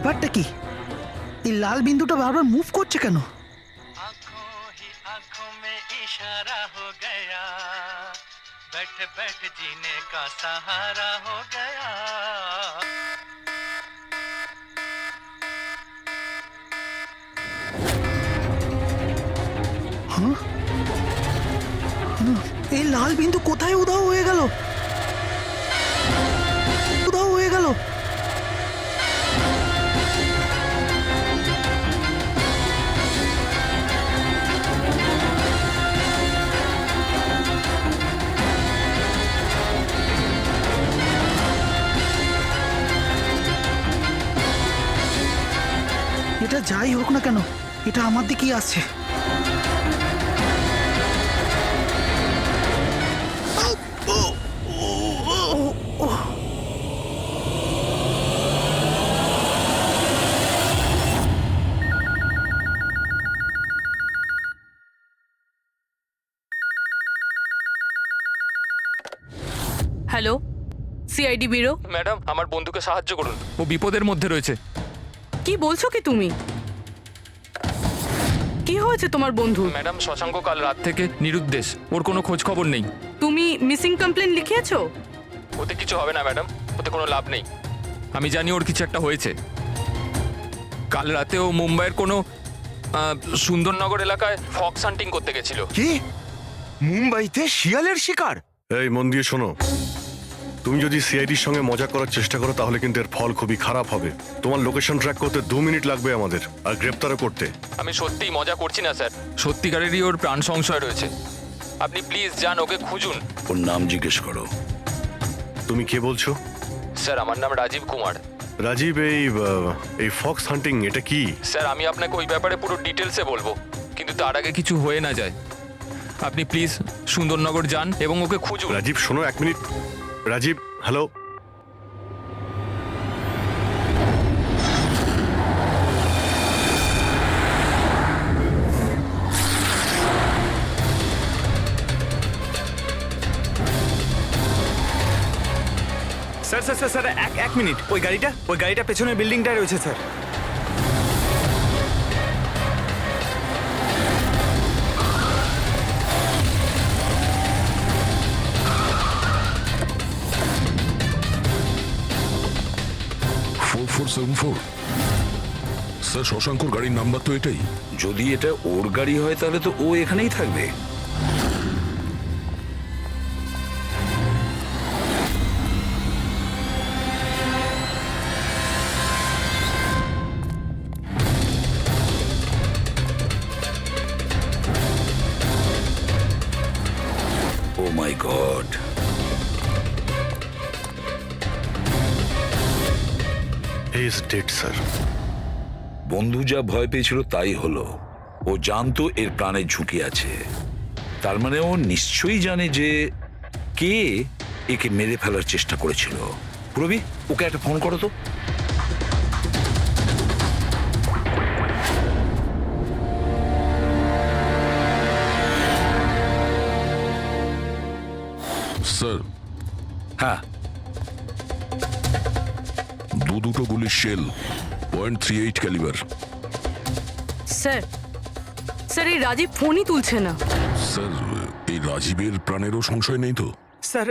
ব্যাপারটা কি? এই লাল বিন্দুটা বারবার মুভ করছে কেন? बैठ बैठ जीने का सहारा हो गया। হ্যাঁ, এই লাল বিন্দু কোথায় উধাও হয়ে গেল? উধাও হয়ে গেল। এটা যাই হোক না কেন, এটা আমার দিকেই আসছে। Hello, CID bureau. ম্যাডাম, আমার বন্ধুকে সাহায্য করুন, ও বিপদের মধ্যে রয়েছে। কি বলছো কি তুমি? কি হয়েছে তোমার বন্ধু? ম্যাডাম, শশাঙ্ক কাল রাত থেকে নিরুদ্দেশ, ওর কোনো খোঁজ খবর নেই। তুমি মিসিং কমপ্লেন লিখিয়েছো? ওতে কিছু হবে না ম্যাডাম, ওতে কোনো লাভ নেই। আমি জানি ওর কিছু একটা হয়েছে। কাল রাতে ও মুম্বাইয়ের কোনো সুন্দরনগর এলাকায় ফক্স হান্টিং করতে গেছিল। কি? মুম্বাইতে শিয়ালের শিকার? এই মন দিয়ে শোনো, তুমি যদি সিআইডির সঙ্গে মজা করার চেষ্টা করো তাহলে কিন্তু এর ফল খুবই খারাপ হবে। তোমার লোকেশন ট্র্যাক করতে 2 মিনিট লাগবে আমাদের, আর গ্রেপ্তারও করতে। আমি সত্যিই মজা করছি না স্যার, সত্যিকারেরই ওর প্রাণ সংশয় রয়েছে। আপনি প্লিজ যান, ওকে খুঁজুন। ওর নাম জিজ্ঞেস করো। তুমি কে বলছো? স্যার, আমার নাম রাজীব কুমার। রাজীব, এই ফক্স হান্টিং এটা কি? স্যার, আমি আপনাকে ওই ব্যাপারে পুরো ডিটেলসে বলবো, কিন্তু তার আগে কিছু হয়ে না যায়। আপনি প্লিজ সুন্দরনগর যান এবং ওকে খুঁজুন। রাজীব শোনো, 1 minute. Rajib, hello. Sir sir sir sir, এক মিনিট। ওই গাড়িটা পেছনের বিল্ডিংটায় রয়েছে স্যার। স্যার, শশাঙ্কর গাড়ির নাম্বার তো এটাই। যদি এটা ওর গাড়ি হয় তাহলে তো ও এখানেই থাকবে। Oh my god, he is dead sir. বন্ধু যা ভয় পেয়েছিল তাই হলো। ও জানতো এর প্রাণের ঝুঁকি আছে, তার মানে ও নিশ্চয়ই জানে যে কে একে মেরে ফেলার চেষ্টা করেছিল। প্রবি, ওকে একটা ফোন করো তো। স্যার, হ্যাঁ, দুটো গুলির শেল, .38 ক্যালিবার। স্যার, স্যার এই রাজীব ফোনই তুলছে না। স্যার, এই রাজীবের প্রাণেরও সংশয় নেই তো? স্যার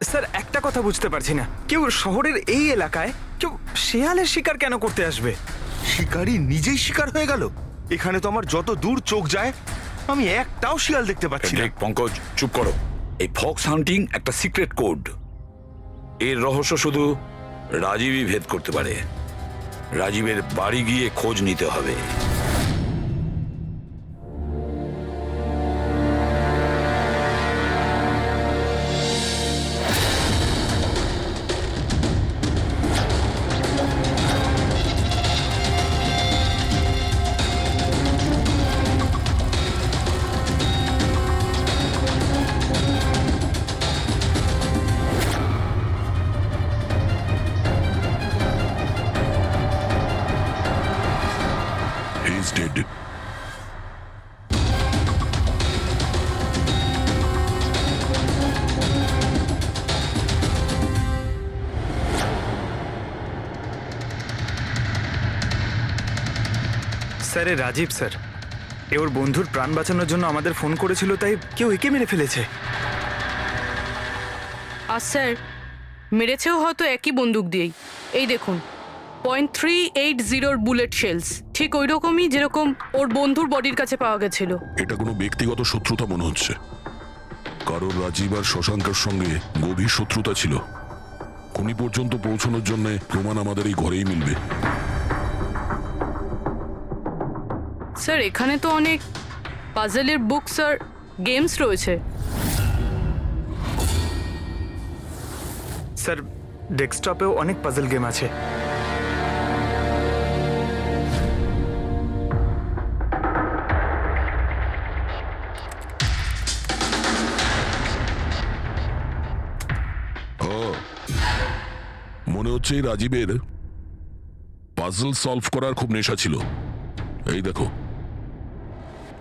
স্যার, একটা কথা বুঝতে পারছি না, কেউ শহরের এই এলাকায় কেউ শেয়ালের শিকার কেন করতে আসবে? শিকারী নিজেই শিকার হয়ে গেল। এখানে তো আমার যত দূর চোখ যায় আমি একটাও শিয়াল দেখতে পাচ্ছি না। পঙ্কজ, চুপ করো। এই ফক্স হান্টিং একটা সিক্রেট কোড। এর রহস্য শুধু রাজীবই ভেদ করতে পারে। রাজীবের বাড়ি গিয়ে খোঁজ নিতে হবে। He's dead. স্যার এ রাজীব স্যার, এ ওর বন্ধুর প্রাণ বাঁচানোর জন্য আমাদের ফোন করেছিল, তাই কেউ একে মেরে ফেলেছে। আর স্যার মেরেছেও হয়তো একই বন্দুক দিয়েই। এই দেখুন, .380 বুলেট শেলস, ঠিক ওই রকমই যেরকম ওর বন্ধুর বডির কাছে পাওয়া গেছিল। এটা কোনো ব্যক্তিগত শত্রুতা মনে হচ্ছে, কারণ রাজীব আর শশাঙ্কের সঙ্গে গভীর শত্রুতা ছিল। খুনি পর্যন্ত পৌঁছানোর জন্য প্রমাণ আমাদের এই ঘরেই মিলবে। স্যার এখানে তো অনেক পাজলের বুকস আর গেমস রয়েছে। স্যার ডেস্কটপেও অনেক পাজল গেম আছে। ও, মনে হচ্ছে এই রাজীবের পাজল সলভ করার খুব নেশা ছিল। এই দেখো,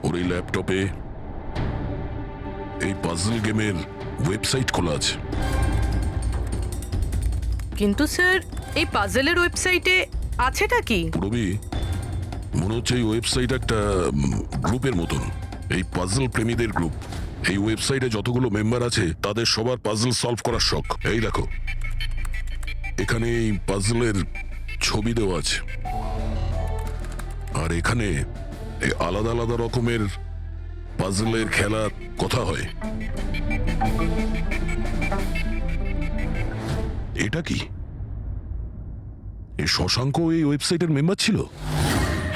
ওর এই ল্যাপটপে এই পাজল গেমের ওয়েবসাইট খোলা আছে। কিন্তু স্যার এই পাজলের ওয়েবসাইটে আছেটা কি? পুরবি, মনে হচ্ছে এই ওয়েবসাইট একটা গ্রুপের মতন, এই পাজল প্রেমীদের গ্রুপ। এই ওয়েবসাইটে যতগুলো মেম্বার আছে তাদের সবার পাজল সলভ করার শখ। এই দেখো, এখানে এই পাজলের ছবি দেওয়া আছে, আর এখানে এই আলাদা আলাদা রকমের পাজলের খেলার কথা হয়। এটা কি? এই শশাঙ্ক এই ওয়েবসাইটের মেম্বার ছিল?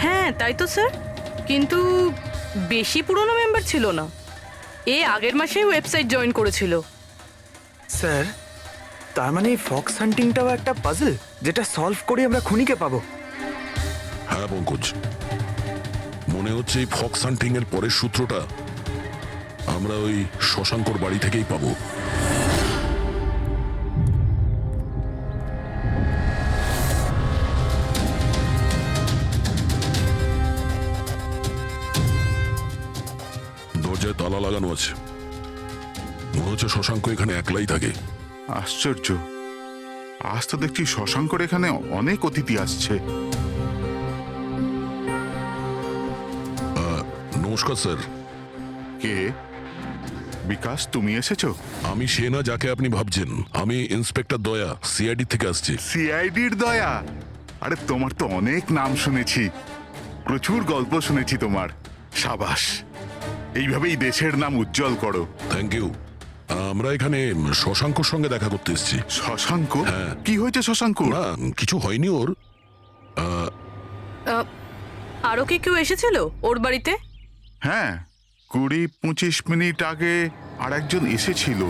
হ্যাঁ তাই তো স্যার, কিন্তু বেশি পুরনো মেম্বার ছিল না। এ আগের মাসেই ওয়েবসাইট জয়েন করেছিল। স্যার তার মানে ফক্স হান্টিংটাও একটা পাজল, যেটা সলভ করে আমরা খুনিকে পাবো। হ্যাঁ পঙ্কজ, মনে হচ্ছে এই ফক্স হান্টিং এর পরের সূত্রটা আমরা ওই শশাঙ্কর বাড়ি থেকেই পাবো। দরজায় তালা লাগানো আছে, মনে হচ্ছে শশাঙ্ক এখানে একলাই থাকে। আশ্চর্য, আজ তো দেখছি শশাঙ্কর এখানে অনেক অতিথি আসছে। নমস্কার স্যার। কে? বিকাশ, তুমি এসেছো? আমি সে না যাকে আপনি ভাবছেন। আমি ইন্সপেক্টর দয়া, সিআইডি থেকে আসছি। সিআইডির দয়া? আরে তোমার তো অনেক নাম শুনেছি, প্রচুর গল্প শুনেছি তোমার। সাবাস, এইভাবেই দেশের নাম উজ্জ্বল করো। Thank you. আমরা এখানে শশাঙ্কর সঙ্গে দেখা করতে এসেছি। শশাঙ্ক? হ্যাঁ। কি হয়েছে শশাঙ্ক? না, কিছু হয়নি ওর। আরও কি কেউ এসেছিল ওর বাড়িতে? হ্যাঁ, 20-25 মিনিট আগে আর একজন এসেছিল।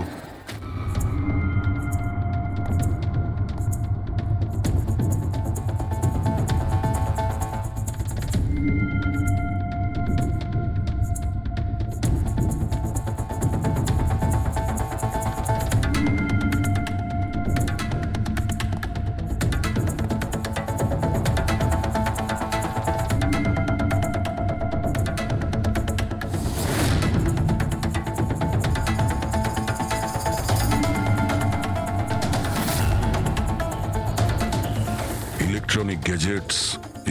ইলেকট্রনিক গ্যাজেটস,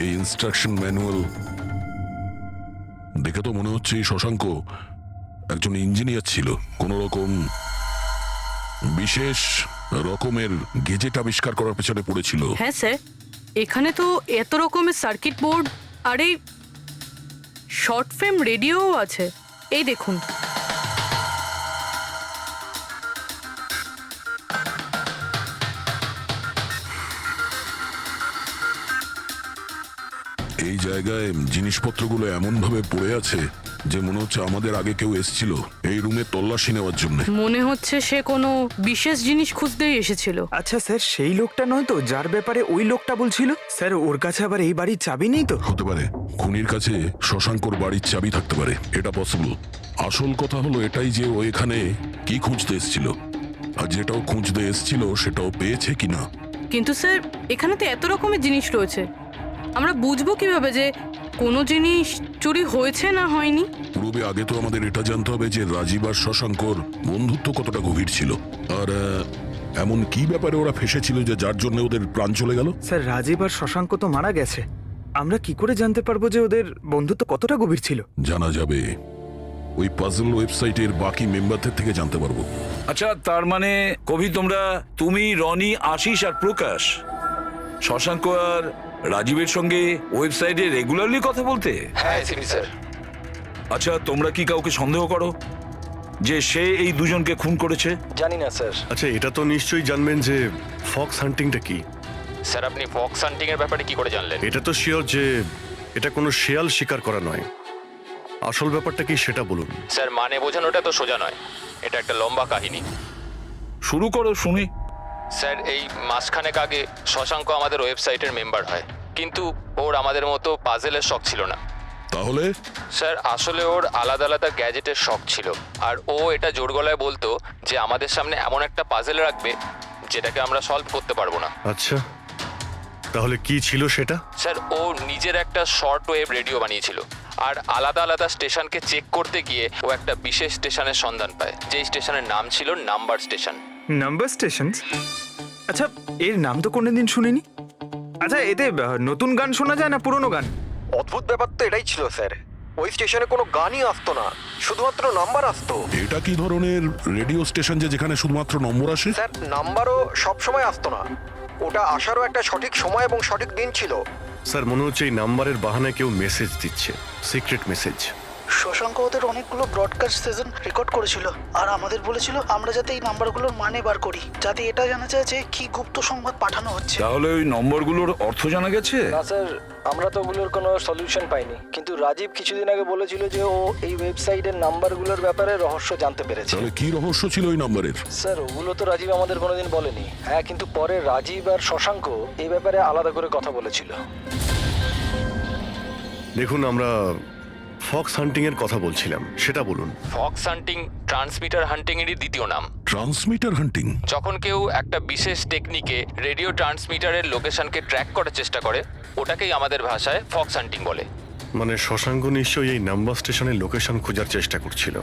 এই ইনস্ট্রাকশন ম্যানুয়াল দেখে তো মনে হচ্ছে এই শশাঙ্ক একজন ইঞ্জিনিয়ার ছিল। কোন রকম বিশেষ রকমের গেজেট আবিষ্কার করার পেছনে পড়েছিল। হ্যাঁ স্যার, এখানে তো এত রকমের সার্কিট বোর্ড আর এই শর্ট ফ্রেম রেডিওও আছে। এই দেখুন। এই জায়গায় জিনিসপত্রগুলো এমন ভাবে পড়ে আছে যে মনে হচ্ছে আমাদের আগে কেউ এসেছিল এই রুমে তল্লাশি নেওয়ার জন্য। মনে হচ্ছে সে কোনো বিশেষ জিনিস খুঁজতেই এসেছিল। আচ্ছা স্যার, সেই লোকটা নয় তো যার ব্যাপারে ওই লোকটা বলছিল? স্যার ওর কাছে আবার এই বাড়ির চাবি নেই তো? হতে পারে খুনির কাছে শশাঙ্কর বাড়ির চাবি থাকতে পারে, এটা পসিবল। আসল কথা হলো এটাই যে ও এখানে কি খুঁজতে এসেছিল, আর যেটাও খুঁজতে এসেছিল সেটাও পেয়েছে কিনা। কিন্তু স্যার এখানে তো এত রকমের জিনিস রয়েছে, আমরা বুঝবো কিভাবে যে কোনো জিনিস চুরি হয়েছে না হয়নি? পূর্বে আগে তো আমাদের এটা জানতে হবে যে রাজীব আর শশাঙ্কর বন্ধুত্ব কতটা গভীর ছিল, আর এমন কি ব্যাপারে ওরা ফেসেছিল যে যার জন্য ওদের প্রাণ চলে গেল। স্যার রাজীব আর শশাঙ্ক তো মারা গেছে, আমরা কি করে জানতে পারবো যে ওদের বন্ধুত্ব কতটা গভীর ছিল? জানা যাবে ওই পাজল ওয়েবসাইটের বাকি মেম্বারদের থেকে জানতে পারবো। আচ্ছা, তার মানে কবি তুমি, রনি, আশিস আর প্রকাশ শশাঙ্ক আর রাজীবের সঙ্গে ওয়েবসাইটে রেগুলারলি কথা বলতে? হ্যাঁ এসিপি স্যার। আচ্ছা, তোমরা কি কাউকে সন্দেহ করো যে সে এই দুজনকে খুন করেছে? জানি না স্যার। আচ্ছা, এটা তো নিশ্চয়ই জানবেন যে ফক্স হান্টিংটা কি। স্যার আপনি ফক্স হান্টিং এর ব্যাপারে কি করে জানলেন? এটা তো শিওর যে এটা কোনো শেয়াল শিকার করা নয়। আসল ব্যাপারটা কি সেটা বলুন। স্যার মানে বোঝানোটা তো সোজা নয়, এটা একটা লম্বা কাহিনী। শুরু করো শুনি। স্যার এই মাসখানেক আগে শশাঙ্ক আমাদের ওয়েবসাইটের মেম্বার হয়, কিন্তু ওর আমাদের মতো পাজেলের শখ ছিল না। তাহলে স্যার আসলে ওর আলাদা আলাদা গ্যাজেটের শখ ছিল, আর ও এটা জোর গলায় বলতো যে আমাদের সামনে এমন একটা পাজেল রাখবে যেটাকে আমরা সলভ করতে পারবো না। আচ্ছা, তাহলে কি ছিল সেটা? স্যার ও নিজের একটা শর্ট ওয়েভ রেডিও বানিয়েছিল, আর আলাদা আলাদা স্টেশনকে চেক করতে গিয়ে ও একটা বিশেষ স্টেশনের সন্ধান পায়, যেই স্টেশনের নাম ছিল নাম্বার স্টেশন। Number station? আচ্ছা, এর নাম তো কোনোদিন শুনিনি। আচ্ছা, এতে নতুন গান শোনা যায় না পুরনো গান? অদ্ভুত ব্যাপার তো এটাই ছিল স্যার, ওই স্টেশনে কোনো গানই আসতো না, শুধুমাত্র নাম্বার আসতো। এটা কি ধরনের রেডিও স্টেশন যে যেখানে শুধুমাত্র নম্বর আসে? স্যার নাম্বারও সব সময় আসতো না, ওটা আসারও একটা সঠিক সময় এবং সঠিক দিন ছিল। স্যার মনে হচ্ছে এই নাম্বারের বাহানায় কেউ মেসেজ দিচ্ছে, সিক্রেট মেসেজ। শশাঙ্ক ওদের অনেকগুলো ব্রডকাস্ট সেশন রেকর্ড করেছিল, আর আমাদের বলেছিল আমরা যাতে এই নাম্বারগুলোর মানে বার করি, যাতে এটা জানা যায় যে কি গুপ্ত সংবাদ পাঠানো হচ্ছে। তাহলে ওই নম্বরগুলোর অর্থ জানা গেছে? না স্যার, আমরা তো ওগুলোর কোনো সলিউশন পাইনি, কিন্তু রাজীব কিছুদিন আগে বলেছিল যে ও এই ওয়েবসাইটের নাম্বারগুলোর ব্যাপারে রহস্য জানতে পেরেছে। তাহলে কি রহস্য ছিল ওই নাম্বারের? স্যার ওগুলো তো রাজীব আমাদের কোনোদিন বলেনি। হ্যাঁ, কিন্তু পরে রাজীব আর শশাঙ্ক এই ব্যাপারে আলাদা করে কথা বলেছিল। দেখুন, আমরা ফক্স হান্টিং এর কথা বলছিলাম, সেটা বলুন। ফক্স হান্টিং ট্রান্সমিটার হান্টিং এরই দ্বিতীয় নাম। ট্রান্সমিটার হান্টিং? যখন কেউ একটা বিশেষ টেকনিকে রেডিও ট্রান্সমিটারের লোকেশনকে ট্র্যাক করার চেষ্টা করে, ওটাকেই আমাদের ভাষায় ফক্স হান্টিং বলে। মানে শশাঙ্ক নিশ্চয়ই এই নাম্বার স্টেশনের লোকেশন খোঁজার চেষ্টা করছিল।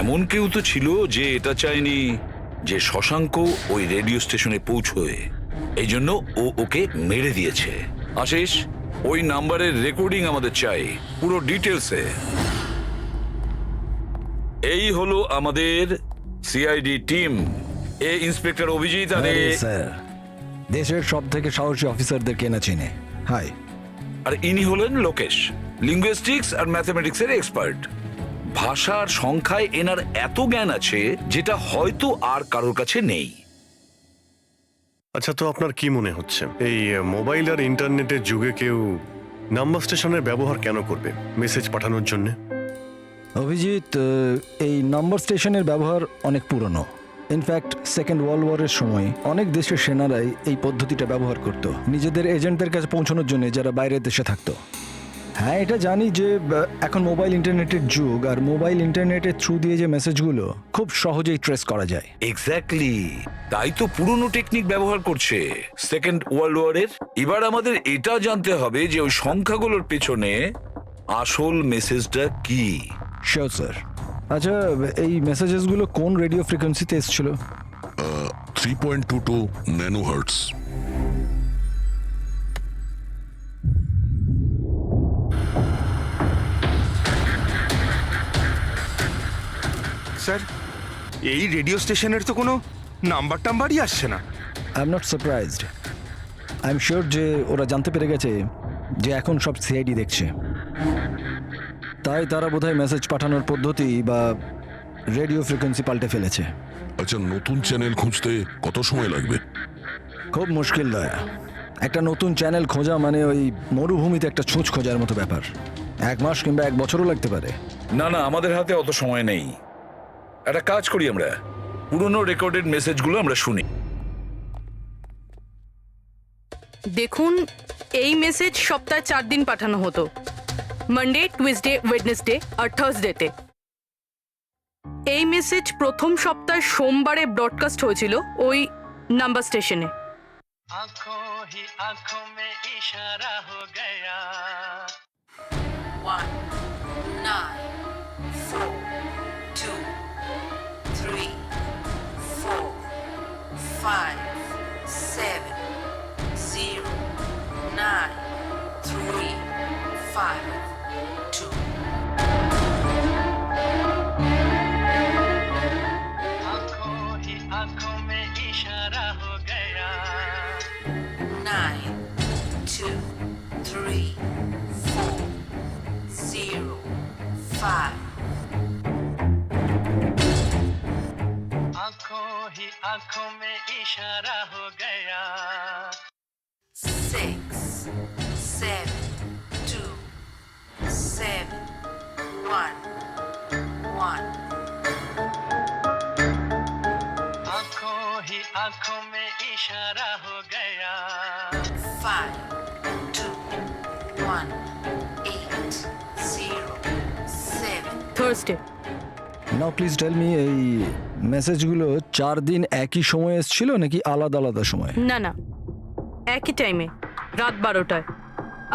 এমন কেউ তো ছিল যে এটা চায়নি যে শশাঙ্ক ওই রেডিও স্টেশনে পৌঁছয়, এই জন্য ও ওকে মেরে দিয়েছে। আশিস, ওই নাম্বারের রেকর্ডিং আমাদের চাই, পুরো ডিটেলসে। এই হলো আমাদের সিআইডি টিম। এ ইন্সপেক্টর অভিজিৎ আর স্যার, দেশের সব থেকে সাহসী অফিসারদের কেনা চিনে। হাই। আর ইনি হলেন লোকেশ, লিঙ্গুইস্টিক্স আর ম্যাথমেটিক্স এর এক্সপার্ট। ভাষার সংখ্যায় এনার এত জ্ঞান আছে যেটা হয়তো আর কারোর কাছে নেই। আচ্ছা, তো আপনার কি মনে হচ্ছে এই মোবাইল আর ইন্টারনেটের যুগে কেউ নাম্বার স্টেশনের ব্যবহার কেন করবে মেসেজ পাঠানোর জন্য? অভিজিৎ, এই নাম্বার স্টেশনের ব্যবহার অনেক পুরনো। ইনফ্যাক্ট সেকেন্ড ওয়ার্ল্ড ওয়ারের সময় অনেক দেশের সেনারাই এই পদ্ধতিটা ব্যবহার করত নিজেদের এজেন্টদের কাছে পৌঁছানোর জন্য, যারা বাইরের দেশে থাকতো। হ্যাঁ, এটা জানি যে এখন মোবাইল ইন্টারনেটের যুগ, আর মোবাইল ইন্টারনেটের থ্রু দিয়ে যে মেসেজগুলো খুব সহজেই ট্রেস করা যায়। এক্স্যাক্টলি, তাই তো পুরনো টেকনিক ব্যবহার করছে সেকেন্ড ওয়ার্ল্ড ওয়ারের। এবার আমাদের এটা জানতে হবে যে ওই সংখ্যাগুলোর পেছনে আসল মেসেজটা কি। Sure sir. আচ্ছা, এই মেসেজেসগুলো কোন রেডিও ফ্রিকোয়েন্সিতে এসেছিল? 3.22 ন্যানোহার্টজ। স্যার, এই রেডিও স্টেশনের তো কোনো নাম্বার টাম্বারই আসছে না। I am not surprised. I am sure যে ওরা জানতে পেরে গেছে যে এখন সব সিআইডি দেখছে, তাই তারা বোধহয় মেসেজ পাঠানোর পদ্ধতি বা রেডিও ফ্রিকোয়েন্সি পাল্টে ফেলেছে। আচ্ছা, নতুন চ্যানেল খুঁজতে কত সময় লাগবে? খুব মুশকিল দয়া। একটা নতুন চ্যানেল খোঁজা মানে ওই মরুভূমিতে একটা ছুঁচ খোঁজার মতো ব্যাপার। 1 মাস কিংবা 1 বছরও লাগতে পারে। না না, আমাদের হাতে অত সময় নেই। একটা কাজ করি, আমরা পুরনো রেকর্ডেড মেসেজগুলো আমরা শুনি। দেখুন, এই মেসেজ সপ্তাহে 4 দিন পাঠানো হতো, মানডে, টুইসডে, ওয়েডনেসডে আর থার্সডেতে। এই মেসেজ প্রথম সপ্তাহে সোমবারে ব্রডকাস্ট হয়েছিল ওই নাম্বার স্টেশনে। आंखों ही आंखों में इशारा हो गया 1 9 4 2 3 4 5 7 0 9 3 5, 2, आंखों ही आंखों में इशारा हो गया 9, 2, 3, 4, 0, 5, आंखों ही आंखों में इशारा हो गया 6, 7, 2, 7, 1, 1. आंखों ही आंखों में इशारा हो गया 5, 2, 1, 8, 0, 7. Thursday. Now please tell me, এই মেসেজগুলো 4 দিন একই সময়ে এসেছিল নাকি আলাদা আলাদা সময়? না না, একই টাইমে, রাত 12টায়।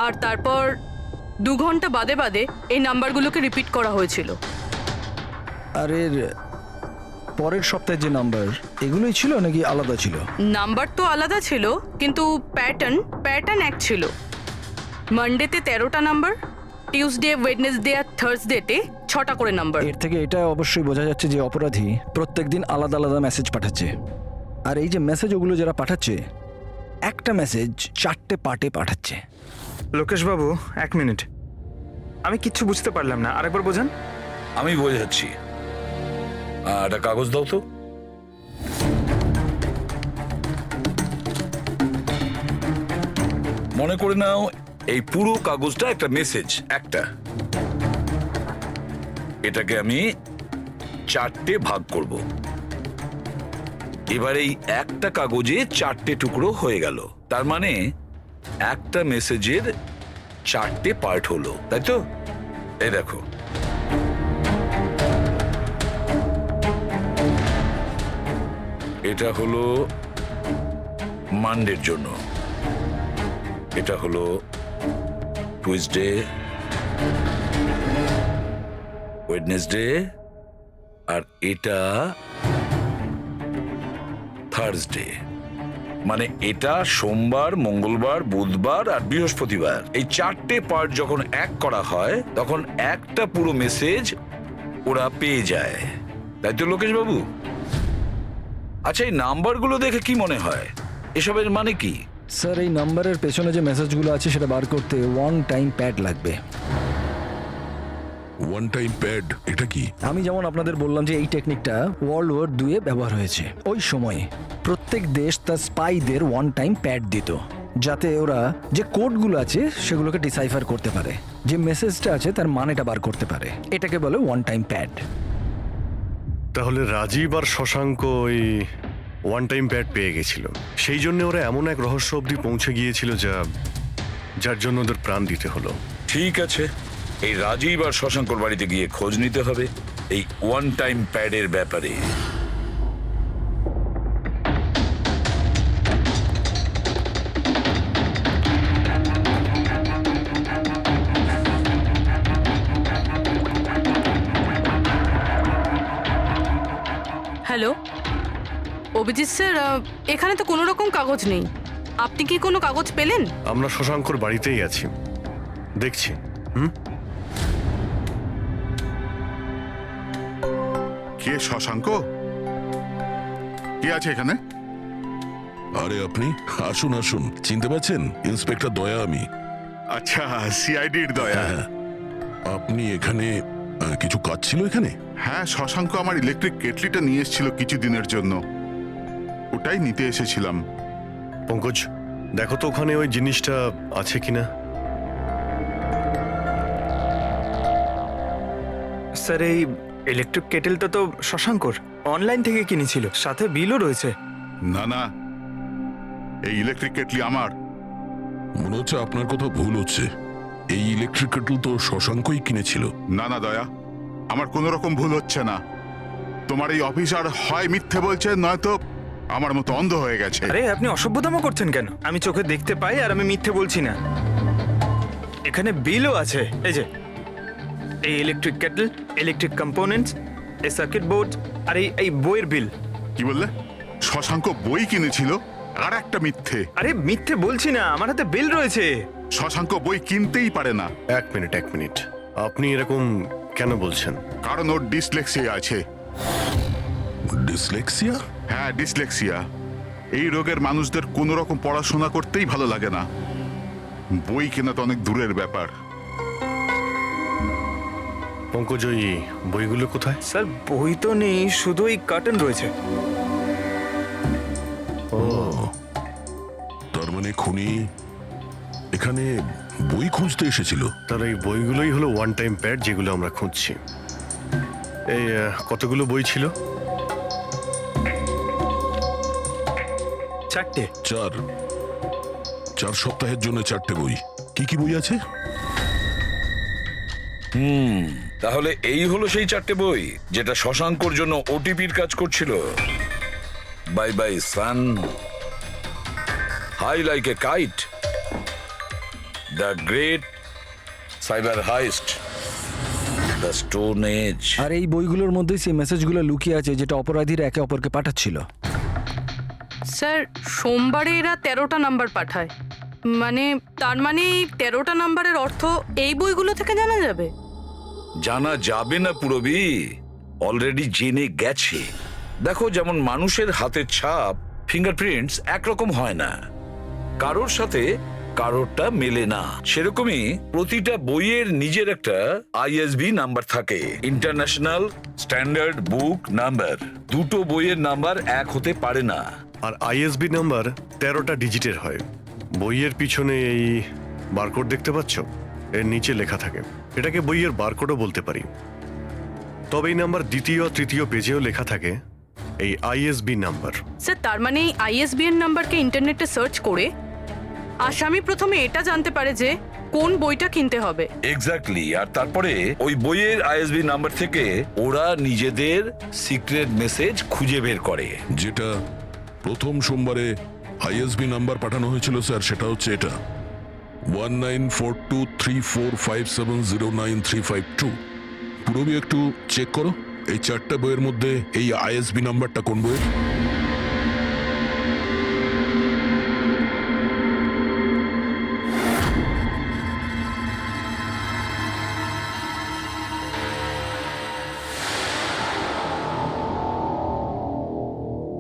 আর তারপর 2 ঘন্টা বাদে বাদে এই নাম্বারগুলোকে রিপিট করা হয়েছিল। আর এর পরের সপ্তাহে যে নাম্বার, এগুলোই ছিল নাকি আলাদা ছিল? নাম্বার তো আলাদা ছিল, কিন্তু প্যাটার্ন এক ছিল। মানডেতে 13টা নাম্বার, টিউসডে, ওয়েডনেসডে আর থার্সডেতে 6টা করে নাম্বার। এর থেকে এটা অবশ্যই বোঝা যাচ্ছে যে অপরাধী প্রত্যেকদিন আলাদা আলাদা মেসেজ পাঠাচ্ছে। আর এই যে মেসেজ ওগুলো যারা পাঠাচ্ছে, একটা মেসেজ 4টে পার্টে পাঠাচ্ছে। লোকেশ বাবু, 1 মিনিট, আমি কিচ্ছু বুঝতে পারলাম না, আরেকবার বোঝান। আমি বোঝাচ্ছি। একটা কাগজ দাও তো। মনে করে নাও এই পুরো কাগজটা একটা মেসেজ, একটা। এটাকে আমি 4টে ভাগ করব। এবার এই একটা কাগজে 4টে টুকরো হয়ে গেল, তার মানে একটা মেসেজের 4টে পার্ট হলো, তাই তো? এই দেখো, এটা হলো মানডের জন্য, এটা হলো টুইসডে, ওয়েডনেসডে, আর এটা থার্সডে। মানে এটা সোমবার, মঙ্গলবার, বুধবার আর বৃহস্পতিবার। এই 4টে পার্ট যখন এক করা হয় তখন একটা পুরো মেসেজ ওরা পেয়ে যায়, তাই তো লোকেশ বাবু? আচ্ছা, এই নাম্বারগুলো দেখে কি মনে হয়, এসবের মানে কি? স্যার, এই নাম্বারের পেছনে যে মেসেজগুলো আছে সেটা বার করতে 1 টাইম প্যাড লাগবে। 1 টাইম প্যাড এটা কি? আমি যেমন আপনাদের বললাম যে এই টেকনিকটা ওয়ার্ল্ড ওয়ার 2-এ ব্যবহার হয়েছে। ওই সময় প্রত্যেক দেশ তার স্পাইদের 1 টাইম প্যাড দিত, যাতে ওরা যে কোডগুলো আছে সেগুলোকে ডিসাইফার করতে পারে, যে মেসেজটা আছে তার মানেটা বার করতে পারে। এটাকে বলে 1 টাইম প্যাড। তাহলে রাজীব আর শশাঙ্ক ওই 1 টাইম প্যাড পেয়ে গেছিল, সেই জন্য ওরা এমন এক রহস্য অবধি পৌঁছে গিয়েছিল যার জন্য ওদের প্রাণ দিতে হলো। ঠিক আছে, এই রাজীব আর শশাঙ্কর বাড়িতে গিয়ে খোঁজ নিতে হবে এই 1 টাইম প্যাডের ব্যাপারে। হ্যালো অভিজিৎ স্যার, এখানে তো কোনো রকম কাগজ নেই। আপনি কি কোনো কাগজ পেলেন? আমরা শশাঙ্কর বাড়িতেই আছি, দেখছি। কে শশাঙ্ক? কে আছে এখানে? আরে আপনি আসুন আসুন, চিনতে পারছেন? ইন্সপেক্টর দয়া আমি। আচ্ছা, সিআইডির দয়া। হ্যাঁ, আপনি এখানে কিছু কাজ ছিল এখানে? হ্যাঁ, শশাঙ্ক আমার ইলেকট্রিক কেটলিটা নিয়ে এসেছিল কিছুদিনের জন্য, ওটাই নিতে এসেছিলাম। পঙ্কজ, দেখো তো ওখানে ওই জিনিসটা আছে কিনা। স্যার, এই ইলেকট্রিক কেটেলটা তো শশাঙ্কর অনলাইন থেকে কিনেছিল, সাথে বিলও রয়েছে। না না, এই ইলেকট্রিক কেটলি আমার। মনে হচ্ছে আপনার কোথাও ভুল হচ্ছে। এই ইলেকট্রিক কেটল তো শশাঙ্কই কিনেছিল। না না দয়া, আমার কোনো রকম ভুল হচ্ছে না। তোমার এই অফিসার হয় মিথ্যে বলছে, নয়তো আমার মতো অন্ধ হয়ে গেছে। আরে আপনি অসভ্যতামো করছেন কেন? আমি চোখে দেখতে পাই আর আমি মিথ্যে বলছি না। এখানে বিলও আছে, এই যে এই ইলেকট্রিক কেটল, ইলেকট্রিক কম্পোনেন্টস, এই সার্কিট বোর্ড আর এই বইয়ের বিল। কি বললে? শশাঙ্ক বই কিনেছিল? আর একটা মিথ্যে। আরে মিথ্যে বলছি না, আমার হাতে বিল রয়েছে। শশাঙ্ক বই কিনতেই পারে না, এক মিনিট আপনি এরকম কেন বলছেন? কারণ ওর ডিসলেক্সিয়া আছে। ডিসলেক্সিয়া? হ্যাঁ, ডিসলেক্সিয়া। এই রোগের মানুষদের কোনো রকম পড়াশোনা করতেই ভালো লাগে না। বই কেনা তো অনেক দূরের ব্যাপার। পঙ্কজয়ী, বইগুলো কোথায়? স্যার বই তো নেই, শুধু এই কার্টন রয়েছে। তার মানে খুনি এখানে বই খুঁজতে এসেছিল। তার এই বইগুলোই হলো ওয়ান টাইম প্যাড যেগুলো আমরা খুঁজছি। এই কতগুলো বই ছিল? 4টে। 4 সপ্তাহের জন্য 4টে বই। কি কি বই আছে? তাহলে এই হলো সেই 4টে বই যেটা শশাঙ্কর জন্য ওটিপির কাজ করছিল। Bye bye sun, high like a kite, the great cyber heist, the stone age. আর এই বইগুলোর মধ্যেই সেই মেসেজগুলো লুকিয়ে আছে যেটা অপরাধীরা একে অপরকে পাঠাচ্ছিল। স্যার সোমবারে এরা 13টা নাম্বার পাঠায়, মানে তার মানে এই 13টা নাম্বারের অর্থ এই বইগুলো থেকে জানা যাবে? জানা যাবে না পুরবি, অলরেডি জেনে গেছে। দেখো, যেমন মানুষের হাতের ছাপ ফিঙ্গারপ্রিন্টস একরকম হয় না, কারোর সাথে কারোরটা মেলে না, সেরকমই প্রতিটা বইয়ের নিজের একটা আইএসবি নাম্বার থাকে, ইন্টারন্যাশনাল স্ট্যান্ডার্ড বুক নাম্বার। দুটো বইয়ের নাম্বার এক হতে পারে না। আর আইএসবি নাম্বার 13টা ডিজিটের হয়। বইয়ের পিছনে এই বারকোড দেখতে পাচ্ছ, এর নিচে লেখা থাকে। এটাকে বইয়ের বারকোডও বলতে পারি। তবে এই নাম্বার দ্বিতীয় আর তৃতীয় পেজেও লেখা থাকে এই আইএসবি নাম্বার। স্যার তার মানে এই আইএসবিএন নাম্বারকে ইন্টারনেটে সার্চ করে আসামি প্রথমে এটা জানতে পারে যে কোন বইটা কিনতে হবে। এক্স্যাক্টলি। আর তারপরে ওই বইয়ের আইএসবি নাম্বার থেকে ওরা নিজেদের সিক্রেট মেসেজ খুঁজে বের করে। যেটা প্রথম সোমবারে আইএসবি নাম্বার পাঠানো হয়েছিল স্যার, সেটা হচ্ছে এটা 194234570935 পুরোবি একটু চেক করো এই 4টা বইয়ের মধ্যে এই আইএসবি নাম্বারটা কোন বইয়ের।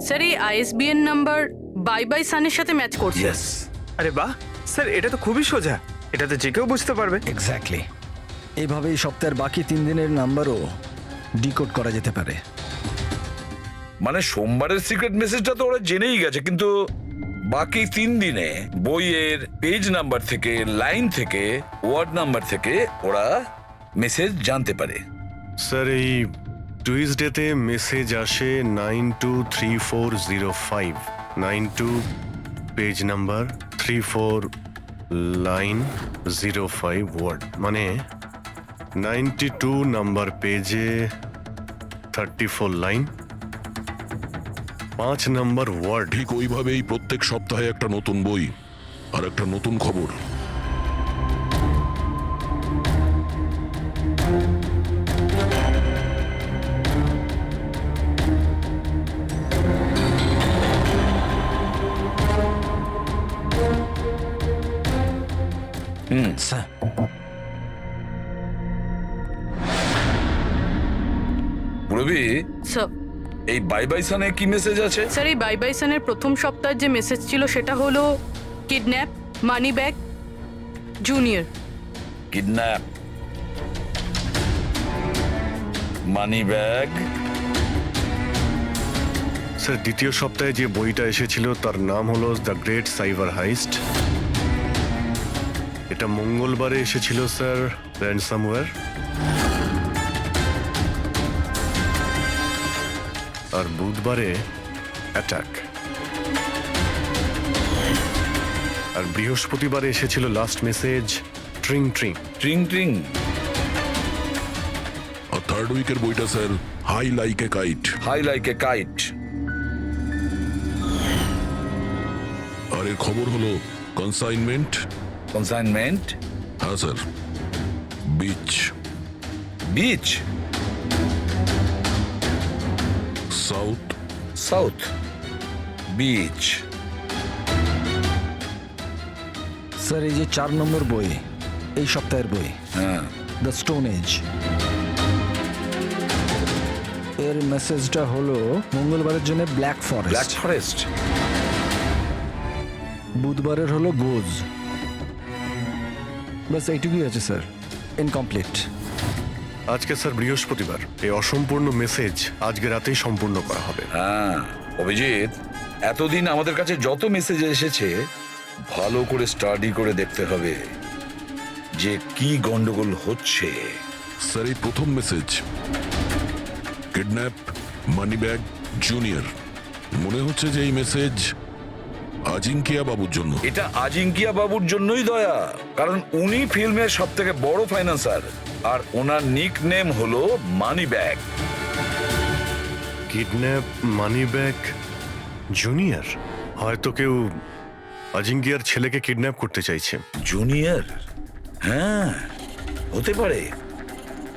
স্যার এই আইএসবিএন নাম্বার বাই বাই সানের সাথে ম্যাচ করছে। আরে বাহ স্যার, এটা তো খুবই সোজা, এটা তো যে কেউ বুঝতে পারবে। এক্স্যাক্টলি। এইভাবেই সপ্তাহের বাকি 3 দিনের নাম্বারও ডিকোড করা যেতে পারে। মানে সোমবারের সিক্রেট মেসেজটা তো ওরা জেনেই গেছে, কিন্তু বাকি 3 দিনে বইয়ের পেজ নাম্বার থেকে, লাইন থেকে, ওয়ার্ড নাম্বার থেকে ওরা মেসেজ জানতে পারে। স্যার এই টুইসডেতে মেসেজ আসে 923405, 92 পেজ নাম্বার, 34 লাইন, 05 ওয়ার্ড, মানে 92 নাম্বার পেজে 34 লাইন, 5 নাম্বার ওয়ার্ড। ঠিক ওইভাবেই প্রত্যেক সপ্তাহে একটা নতুন বই আর একটা নতুন খবর। স্যার পুরবি, স্যার এই বাই বাই সানে কি মেসেজ আছে? স্যার এই বাই বাই সানের প্রথম সপ্তাহের যে মেসেজ ছিল সেটা হলো kidnap, money bag, junior. Kidnap, money bag. Sir দ্বিতীয় সপ্তাহে যে বইটা এসেছিল তার নাম হলো দ্য গ্রেট সাইবার হাইস্ট। এটা মঙ্গলবারে এসেছিল স্যার, র্যানসামওয়্যার। আর বুধবারে অ্যাটাক। আর বৃহস্পতিবারে এসেছিল last message tring tring. Tring tring. আর থার্ড উইকের বইটা sir high like a kite. High like a kite. আর এর খবর হলো কনসাইনমেন্ট। কনসাইনমেন্ট? হ্যাঁ sir. Beach. Beach? South. South beach. Sir এই যে 4 নম্বর বই, এই সপ্তাহের বই, হ্যাঁ, দ্য স্টোন এজ, এর মেসেজটা হলো মঙ্গলবারের জন্য ব্ল্যাক ব্ল্যাক ফরেস্ট, ফরেস্ট। বুধবারের হলো গোজ। বাস এইটুকুই আছে স্যার, ইনকমপ্লিট। আজকে স্যার বৃহস্পতিবার, এই অসম্পূর্ণ মেসেজ আজকে রাতেই সম্পূর্ণ করা হবে। হ্যাঁ অভিজিৎ, এতদিন আমাদের কাছে যত মেসেজ এসেছে ভালো করে স্টাডি করে দেখতে হবে যে কি গন্ডগোল হচ্ছে। স্যার এই প্রথম message, kidnap money bag junior, মনে হচ্ছে যে এই মেসেজ আজিঙ্কিয়া বাবুর জন্য। এটা আজিঙ্কিয়া বাবুর জন্যই দয়া, কারণ উনি ফিল্মের সব থেকে বড় ফাইন্যান্সার আর ওনার নিক নেম হলো money bag. Kidnap money bag junior, হয়তো কেউ আজিঙ্কিয়ার ছেলেকে কিডন্যাপ করতে চাইছে। জুনিয়র? হ্যাঁ হতে পারে,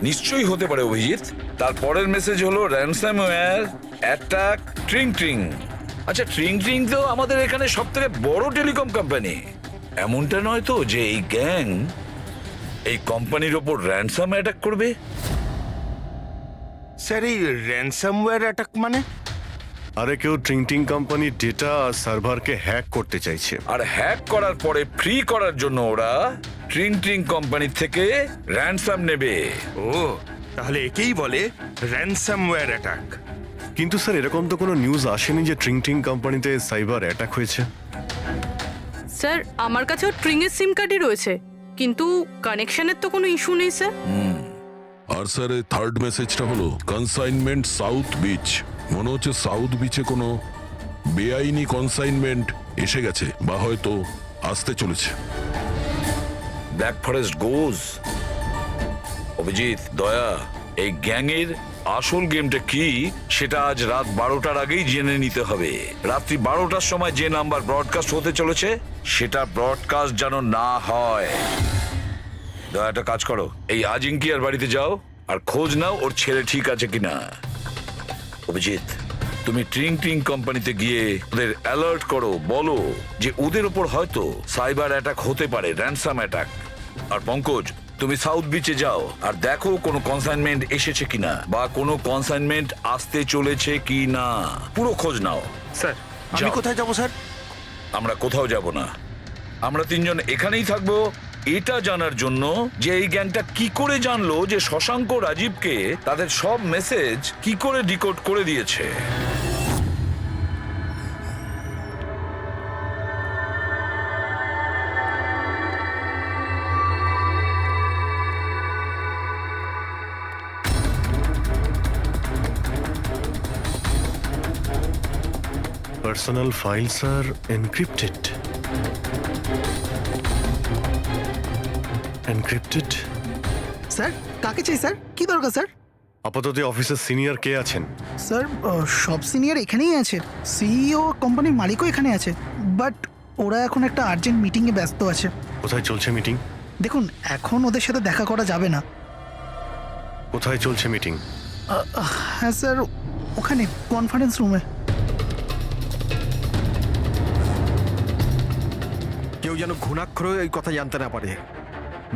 নিশ্চয়ই হতে পারে অভিজিৎ। তারপরের মেসেজ হলো র্যানসামওয়্যার অ্যাটাক ট্রিং ট্রিং। আচ্ছা ট্রিং ট্রিং তো আমাদের এখানে সব থেকে বড় টেলিকম কোম্পানি। এমনটা নয় তো যে এই গ্যাং এই কোম্পানির ওপর র্যানসাম অ্যাটাক করবে? স্যার এই র্যানসামওয়্যার অ্যাটাক মানে? আরে কেউ ট্রিং কোম্পানির ডেটা আর সার্ভারকে হ্যাক করতে চাইছে। আর হ্যাক করার পরে ফ্রি করার জন্য ওরা ট্রিং ট্রিং কোম্পানি থেকে র্যানসাম নেবে। ও তাহলে একেই বলে র্যানসামওয়্যার অ্যাটাক। কিন্তু স্যার এরকম তো কোনো নিউজ আসেনি যে ট্রিং কোম্পানিতে সাইবার অ্যাটাক হয়েছে। স্যার আমার কাছেও ট্রিংয়ের সিম কার্ডই রয়েছে, কিন্তু কানেকশনের তো কোনো ইস্যু নেই স্যার। আর স্যার এই থার্ড মেসেজটা হলো কনসাইনমেন্ট সাউথ বিচ, মনে হচ্ছে সাউথ বিচে কোনো বেআইনি কনসাইনমেন্ট এসে গেছে বা হয়তো আসতে চলেছে। ব্ল্যাক ফরেস্ট গোজ। অভিজিৎ, দয়া, এই গ্যাংয়ের আসল গেমটা কি সেটা আজ রাত 12টার আগেই জেনে নিতে হবে। রাত্রি 12টার সময় যে নাম্বার ব্রডকাস্ট হতে চলেছে সেটা ব্রডকাস্ট যেন না হয়। দয়া একটা কাজ করো, এই আজিঙ্কিয়ার বাড়িতে যাও আর খোঁজ নাও ওর ছেলে ঠিক আছে কিনা। অভিজিৎ, তুমি ট্রিং ট্রিং কোম্পানিতে গিয়ে ওদের অ্যালার্ট করো, বলো যে ওদের ওপর হয়তো সাইবার অ্যাটাক হতে পারে, র্যানসাম অ্যাটাক। আর পঙ্কজ, তুমি সাউথ বিচে যাও আর দেখো কোনো কনসাইনমেন্ট এসেছে কিনা বা কোনো কনসাইনমেন্ট আসতে চলেছে কিনা, পুরো খোঁজ নাও। স্যার আমি কোথায় যাব স্যার? আমরা কোথাও যাব না, আমরা তিনজন এখানেই থাকবো এটা জানার জন্য যে এই গ্যাংটা কি করে জানলো যে শশাঙ্ক রাজীবকে তাদের সব মেসেজ কি করে ডিকোড করে দিয়েছে। পার্সোনাল ফাইলস আর এনক্রিপ্টেড। এনক্রিপ্টেড? স্যার কাকে চাই স্যার? কি দরকার স্যার? আপাতত অফিসের সিনিয়র কে আছেন? স্যার সব সিনিয়র এখানেই আছে, সিইও কোম্পানির মালিকও এখানে আছে, বাট ওরা এখন একটা আর্জেন্ট মিটিংয়ে ব্যস্ত আছে। কোথায় চলছে মিটিং? দেখুন এখন ওদের সাথে দেখা করা যাবে না। কোথায় চলছে মিটিং? হ্যাঁ স্যার, ওখানে কনফারেন্স রুমে। কেউ যেন ঘুণাক্ষরেও এই কথা জানতে না পারে।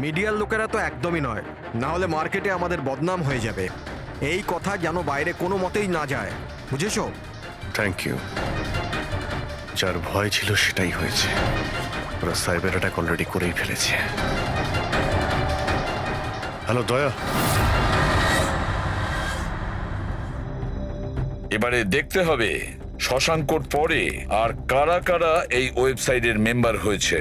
মিডিয়ার লোকেরা তো একদমই নয়, না হলে মার্কেটে আমাদের বদনাম হয়ে যাবে। এই কথা যেন বাইরে কোনো মতেই না যায়, বুঝেছো? Thank you. যার ভয় ছিল সেটাই হয়েছে, ওরা সাইবার অ্যাটাক অলরেডি করেই ফেলেছে। হ্যালো দয়া, এবারে দেখতে হবে শশাঙ্কর পরে আর কারা কারা এই ওয়েবসাইটের মেম্বার হয়েছে,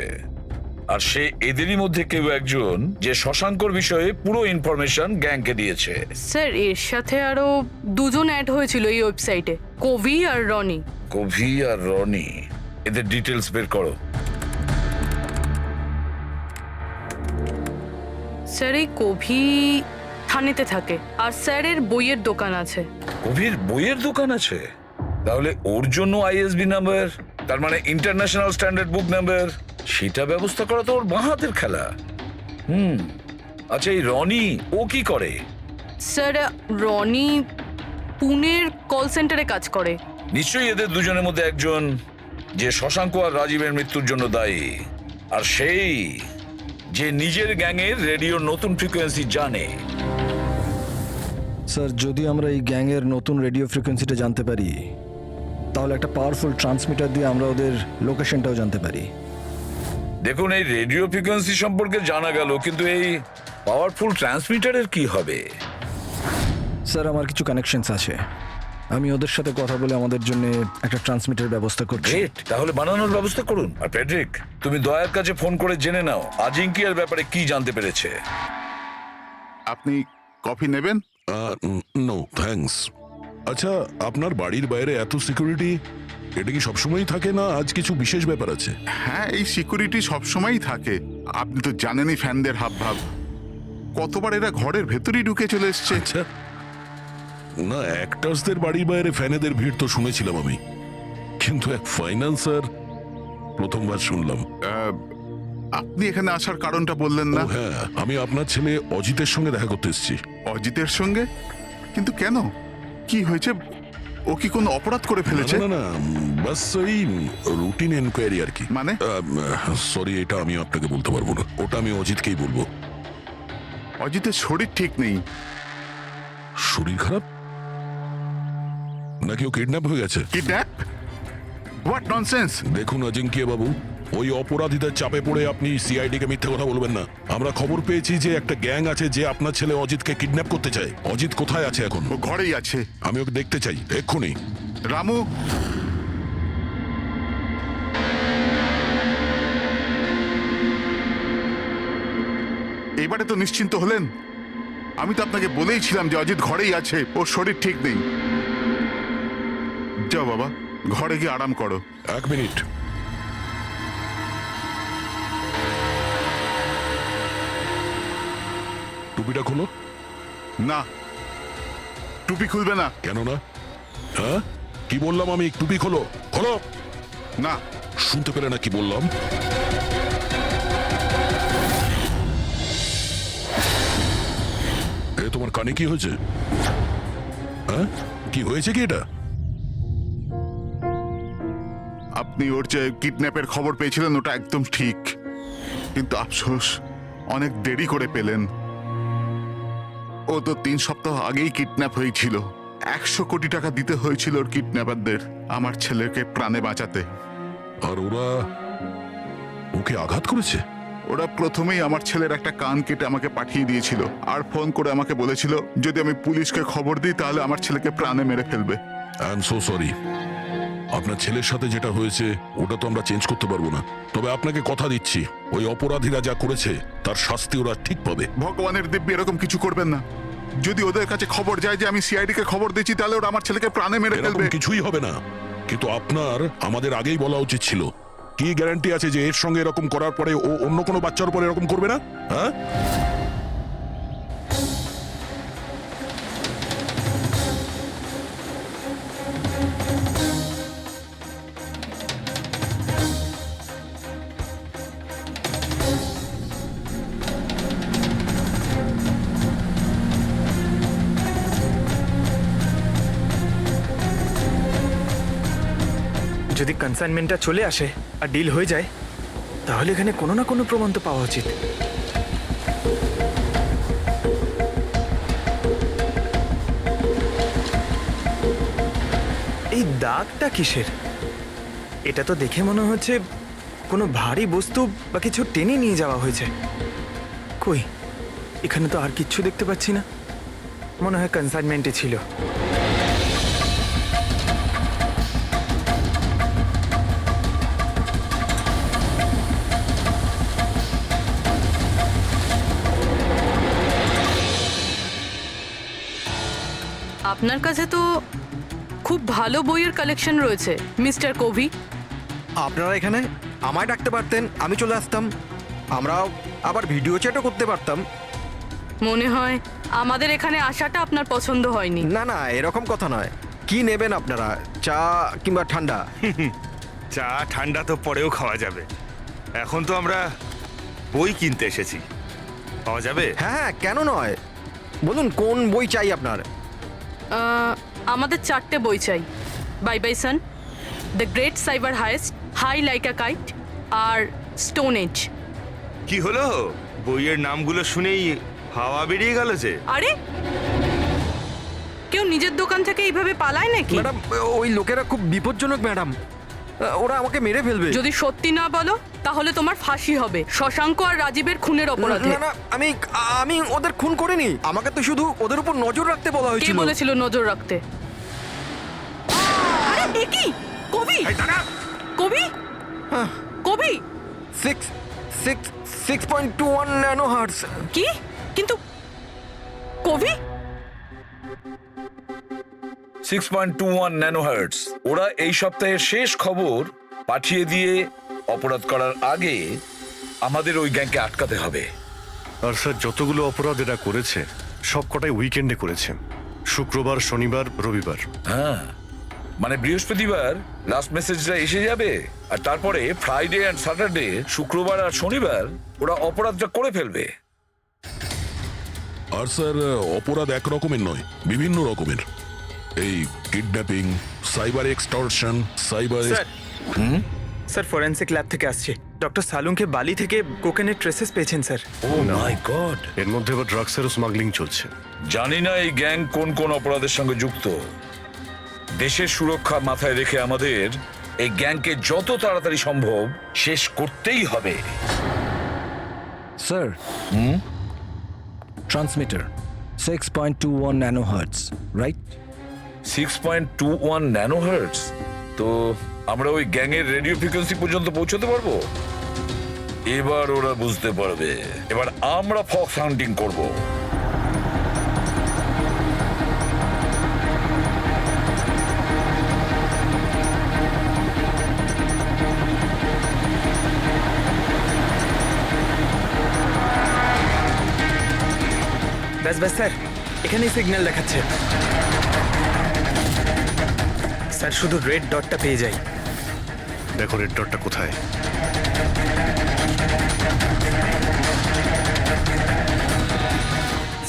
আর সে এদেরই মধ্যে কেউ একজন যে শশাঙ্কর বিষয়ে পুরো ইনফরমেশন গ্যাংকে দিয়েছে। স্যার এর সাথে আরো দুজন অ্যাড হয়েছিল এই ওয়েবসাইটে, কবি আর রনি। কবি আর রনি, এদের ডিটেলস বের করো। স্যার এই কবি থানেতে থাকে আর স্যারের বইয়ের দোকান আছে। কবির বইয়ের দোকান আছে? তাহলে ওর জন্য আইএসবি নাম্বার, তার মানে ইন্টারন্যাশনাল স্ট্যান্ডার্ড বুক নাম্বার, সেটা ব্যবস্থা করা তো ওর বাঁ হাতের খেলা। আচ্ছা এই রনি ও কি করে? স্যার রনি পুনের কল সেন্টারে কাজ করে। নিশ্চয়ই এদের দুজনের মধ্যে একজন যে শশাঙ্ক আর রাজীবের মৃত্যুর জন্য দায়ী। আর সেই যে নিজের গ্যাংয়ের রেডিওর নতুন ফ্রিকোয়েন্সি জানে। স্যার যদি আমরা এই গ্যাংয়ের নতুন রেডিও ফ্রিকোয়েন্সিটা জানতে পারি তাহলে একটা পাওয়ারফুল ট্রান্সমিটার দিয়ে আমরা ওদের লোকেশনটাও জানতে পারি। দেখুন, এই রেডিও ফ্রিকোয়েন্সি সম্পর্কে জানা গেল, কিন্তু এই পাওয়ারফুল ট্রান্সমিটারের কি হবে? স্যার আমার কিছু কানেকশনস আছে, আমি ওদের সাথে কথা বলে আমাদের জন্য একটা ট্রান্সমিটার ব্যবস্থা করছি। গ্রেট, তাহলে বানানোর ব্যবস্থা করুন। আর প্যাড্রিক, তুমি দয়ার কাছে ফোন করে জেনে নাও আজিঙ্কিয়ার ব্যাপারে কি জানতে পেরেছে। আপনি কফি নেবেন? No thanks. আচ্ছা, আপনার বাড়ির বাইরে এত সিকিউরিটি, এটা কি সবসময়ই থাকে না আজ কিছু বিশেষ ব্যাপার আছে? হ্যাঁ, এই সিকিউরিটি সবসময়ই থাকে। আপনি তো জানেনই ফ্যানদের হাবভাব। কতবার এরা ঘরের ভেতরেই ঢুকে চলে এসছে। আচ্ছা, না অ্যাক্টার্সদের বাড়ির বাইরে ফ্যানেদের ভিড় তো শুনেছিলাম আমি, কিন্তু এক ফাইন্যান্সার প্রথমবার শুনলাম। আপনি এখানে আসার কারণটা বললেন না? ও হ্যাঁ, আমি আপনার ছেলে অজিতের সঙ্গে দেখা করতে এসেছি। অজিতের সঙ্গে? কিন্তু কেন, কি হয়েছে? ও কি কোনো অপরাধ করে ফেলেছে? না না, বাস ওই রুটিন এনকোয়ারি আর কি। মানে? সরি, এটা আমি আপনাকে বলতে পারবো না, ওটা আমি অজিতকেই বলবো। অজিতের শরীর ঠিক নেই। শরীর খারাপ নাকি ও কিডন্যাপ হয়ে গেছে? কিডন্যাপ? What nonsense! দেখুন অজিঙ্কিয়া বাবু, ওই অপরাধীদের চাপে পড়ে আপনি সিআইডি কে মিথ্যে কথা বলবেন না। আমরা খবর পেয়েছি যে একটা গ্যাং আছে যে আপনার ছেলে অজিতকে কিডন্যাপ করতে চায়। অজিত কোথায় আছে এখন? ও ঘরেই আছে। আমি ওকে দেখতে চাই এক্ষুনি। রামু, এবারে তো নিশ্চিন্ত হলেন? আমি তো আপনাকে বলেইছিলাম যে অজিত ঘরেই আছে, ওর শরীর ঠিক নেই। যাও বাবা, ঘরে গিয়ে আরাম করো। এক মিনিট। টুপিটা খোলো। না, টুপি খুলবে না। কেন না? হ্যাঁ, কি বললাম আমি? টুপি খোলো, খোলো। না। শুনতে পেলে না কি বললাম? এ তোমার কানে কি হয়েছে? হ্যাঁ, কি হয়েছে কি এটা? আপনি ওর যে কিডন্যাপের খবর পেয়েছিলেন ওটা একদম ঠিক, কিন্তু আফসোস অনেক দেরি করে পেলেন। ও তো 3 সপ্তাহ আগেই কিডন্যাপ হয়েছিল। 100 কোটি টাকা দিতে হয়েছিল ওর কিডন্যাপারদের আমার ছেলেকে প্রাণে বাঁচাতে। আর ওরা ওকে আঘাত করেছে? ওরা প্রথমেই আমার ছেলের একটা কান কেটে আমাকে পাঠিয়ে দিয়েছিল, আর ফোন করে আমাকে বলেছিল যদি আমি পুলিশকে খবর দিই তাহলে আমার ছেলেকে প্রাণে মেরে ফেলবে। I am so sorry. আপনার ছেলের সাথে যেটা হয়েছে ওটা তো আমরা চেঞ্জ করতে পারবো না, তবে আপনাকে কথা দিচ্ছি ওই অপরাধীরা যা করেছে তার শাস্তি ওরা ঠিক পাবে। ভগবানের দিব্যি এরকম কিছু করবেন না। যদি ওদের কাছে খবর যায় যে আমি সিআইডি কে খবর দিচ্ছি তাহলে ওরা আমার ছেলেকে প্রাণে মেরে ফেলবে। কিছুই হবে না, কিন্তু আপনার আমাদের আগেই বলা উচিত ছিল। কি গ্যারান্টি আছে যে এর সঙ্গে এরকম করার পরে ও অন্য কোনো বাচ্চার উপর এরকম করবে না? হ্যাঁ, যদি কনসাইনমেন্টটা চলে আসে আর ডিল হয়ে যায় তাহলে এখানে কোনো না কোনো প্রমাণ তো পাওয়া উচিত। এই দাগটা কিসের? এটা তো দেখে মনে হচ্ছে কোনো ভারী বস্তু বা কিছু টেনে নিয়ে যাওয়া হয়েছে। কই, এখানে তো আর কিচ্ছু দেখতে পাচ্ছি না। মনে হয় কনসাইনমেন্টে ছিল। আপনার কাছে তো খুব ভালো বইয়ের কালেকশন রয়েছে মিস্টার কোভি। আপনারা এখানে আমায় ডাকতে পারতেন, আমি চলে আসতাম। আমরাও আবার ভিডিও চ্যাটও করতে পারতাম। মনে হয় আমাদের এখানে আসাটা আপনার পছন্দ হয়নি। না না, এরকম কথা নয়। কি নেবেন আপনারা, চা কিংবা ঠান্ডা? চা ঠান্ডা তো পরেও খাওয়া যাবে, এখন তো আমরা বই কিনতে এসেছি। পাওয়া যাবে? হ্যাঁ হ্যাঁ, কেন নয়, বলুন কোন বই চাই আপনার? আমাদের 4টে বই চাই। Bye bye sun, the great cyber heist, high like a kite আর স্টোন এজ। কি হলো? বইয়ের নামগুলো শুনেই হাওয়া বেরিয়ে গেল যে। আরে কেউ নিজের দোকান থেকে এইভাবে পালায় নাকি? ম্যাডাম, ওই লোকেরা খুব বিপজ্জনক ম্যাডাম। ওরা আমাকে মেরে ফেলবে। যদি সত্যি না বলো তাহলে তোমার ফাঁসি হবে শশাঙ্ক আর রাজীবের খুনের অপরাধে। না না, আমি ওদের খুন করিনি। আমাকে তো শুধু ওদের উপর নজর রাখতে বলা কে হয়েছিল। বলেছিল নজর রাখতে? আরে এ কি? কবি, কবি, কবি 6.21 ন্যানো হার্টজ। কি? কিন্তু কবি 6.21 ন্যানোহার্টজ। ওরা এই সপ্তাহের শেষ খবর পাঠিয়ে দিয়ে অপরাধ করার আগে আমাদের ওই গ্যাংকে আটকাতে হবে। আর স্যার, যতগুলো অপরাধ এরা করেছে সব কটাই উইকেন্ডে করেছে, শুক্রবার, শনিবার, রবিবার। হ্যাঁ, মানে বৃহস্পতিবার লাস্ট মেসেজটা এসে যাবে, আর তারপরে ফ্রাইডে অ্যান্ড স্যাটারডে, শুক্রবার আর শনিবার ওরা অপরাধটা করে ফেলবে। আর স্যার, অপরাধ এক রকমের নয়, বিভিন্ন রকমের। এই kidnapping, cyber extortion, cyber. Sir, forensic lab থেকে আসছে। ডক্টর সালুংকে বালি থেকে কোকেনের ট্রেসেস পেয়েছেন স্যার। O my god! এর মধ্যে আবার ড্রাগসেরও স্মাগলিং চলছে। জানি না এই গ্যাং কোন কোন অপরাধের সঙ্গে যুক্ত। দেশের সুরক্ষা মাথায় রেখে আমাদের এই গ্যাংকে যত তাড়াতাড়ি সম্ভব শেষ করতেই হবে। Sir, transmitter 6.21 nano hertz, right? 6.21 ন্যানোহার্টজ। তো আমরা ওই গ্যাংয়ের রেডিও ফ্রিকোয়েন্সি পর্যন্ত পৌঁছতে পারবো? এবার ওরা বুঝতে পারবে। এবার আমরা ফক্স হান্টিং করব। ব্যাস স্যার, এখানেই সিগন্যাল দেখাচ্ছে। স্যার, শুধু রেড ডটটা পেয়ে যাই। দেখো রেড ডটটা কোথায়।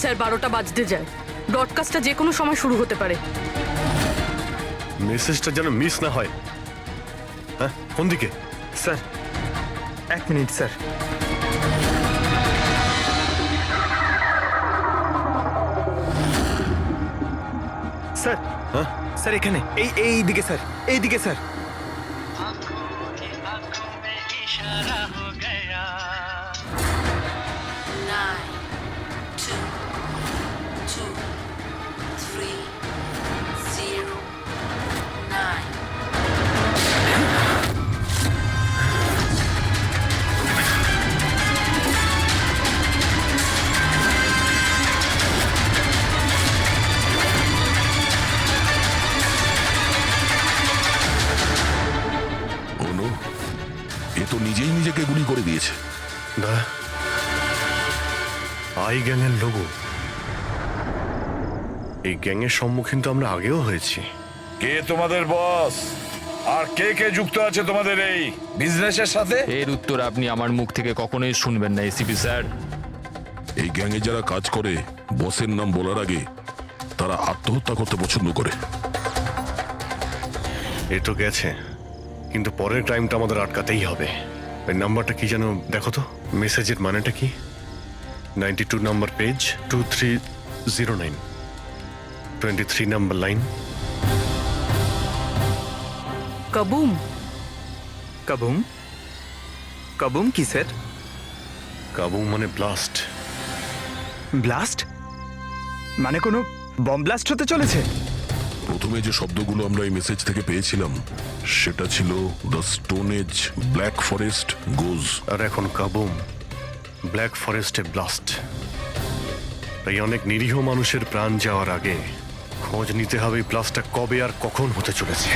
স্যার 12টা বাজতে যায়। ব্রডকাস্টটা যে কোনো সময় শুরু হতে পারে। মেসেজটা যেন মিস না হয়। হ্যাঁ, কোন দিকে? Sir, 1 minute sir. স্যার, হ্যাঁ স্যার এখানে, এই দিকে স্যার, এই দিকে স্যার। आंखों ही आंखों में इशारा हो गया। 9, 2, 2, 3, 0, 9. অনু, এ তো নিজেই নিজেকে গুলি করে দিয়েছে। না, আই গ্যাংয়ের লোগো। এই গ্যাংয়ের সম্মুখীন তো আমরা আগেও হয়েছি। কে তোমাদের বস? আর কে কে যুক্ত আছে তোমাদের এই বিজনেসের সাথে? এর উত্তর আপনি আমার মুখ থেকে কখনোই শুনবেন না এসিপি স্যার। এই গ্যাংয়ে যারা কাজ করে, বসের নাম বলার আগে তারা আত্মহত্যা করতে পছন্দ করে। এ তো গেছে, কিন্তু পরের টাইমটা আমাদের আটকাতেই হবে। ওই নাম্বারটা কি যেন দেখো তো, মেসেজের মানেটা কি? 92 নাম্বার পেজ, 2309, 23 নাম্বার লাইন। কাবুম। কাবুম? কাবুম কি স্যার? কাবুম মানে ব্লাস্ট। ব্লাস্ট? মানে কোনো বম ব্লাস্ট হতে চলেছে? প্রথমে যে শব্দগুলো আমরা এই মেসেজ থেকে পেয়েছিলাম সেটা ছিল the stone age, black forest goes. আর এখন কাবুম, ব্ল্যাক ফরেস্টে ব্লাস্ট। তাই অনেক নিরীহ মানুষের প্রাণ যাওয়ার আগে খোঁজ নিতে হবে এই ব্লাস্টটা কবে আর কখন হতে চলেছে।